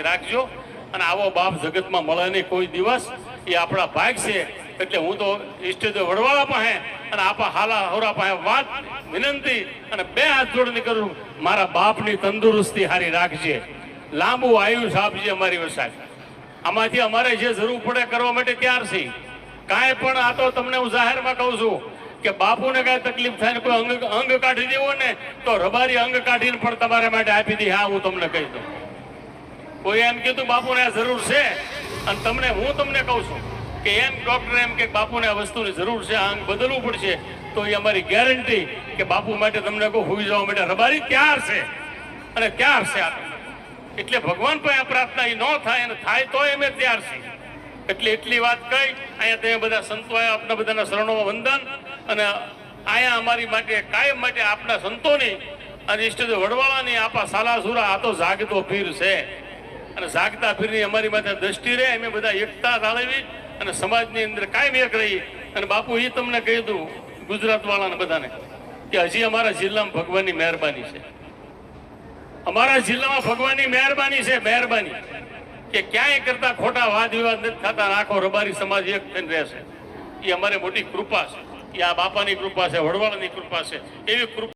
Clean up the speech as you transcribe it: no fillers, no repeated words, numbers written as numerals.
રાખજો અને આવો બાપ જગતમાં મળે નહીં કોઈ દિવસ, એ આપણા ભાગ છે. એટલે હું તો ઈષ્ટદેવ વડવાળા પાસે અને આપણા હાલા હોરા પાસે વાત વિનંતી અને બે હાથ જોડીને કરું, મારા બાપની તંદુરસ્તી હારી રાખજે, લાંબુ આયુષ્ય આપજે અમારી વસાય. આમાંથી અમારે જે જરૂર પડે કરવા માટે તૈયાર છે. કાંઈ પણ આ તો તમને હું જાહેરમાં કહું છું કે બાપુને કાંઈ તકલીફ થાય ને કોઈ અંગ કાઢી દેવો ને તો રબારી અંગ કાઢીને પણ તમારા માટે આપી દે. હા, હું તમને કહી દઉં. કોઈ એમ કીધું બાપુને આ જરૂર છે અને હું તમને કહું છું કે એમ ડોક્ટર એમ કે બાપુને આ વસ્તુની જરૂર છે, અંગ બદલવું પડશે, તો એ અમારી ગેરંટી કે બાપુ માટે તમને કહું હોઈ જવા માટે રબારી તૈયાર છે અને તૈયાર છે. એટલે ભગવાન પણ આ પ્રાર્થના એ ન થાય અને થાય તો અમે તૈયાર છીએ. એટલે એટલી વાત કહી અહીંયા તમે બધા સંતો આવ્યા, આપણા બધાના શરણોમાં વંદન. અને અહીંયા અમારી માટે કાયમ માટે આપણા સંતોની અને ઈષ્ટદેવ વડવાળાની આપા સાલાસુરા આ તો જાગતો પીર છે અને જાગતા પીરની અમારી માથે દ્રષ્ટિ રહે. અમે બધા એકતા જાળવી અને સમાજની અંદર કાયમ એક રહી. અને બાપુ એ તમને કહી દઉં ગુજરાત વાળાને બધાને કે હજી અમારા જિલ્લામાં ભગવાનની મહેરબાની છે. અમારા જિલ્લામાં ભગવાનની મહેરબાની છે, મહેરબાની કે ક્યાંય કરતા ખોટા વાદ વિવાદ નથી થતા. આખો રબારી સમાજ એક થઈને રહેશે. એ અમારે મોટી કૃપા છે. એ આ બાપાની કૃપા છે, વડવાળાની કૃપા છે. એવી કૃપા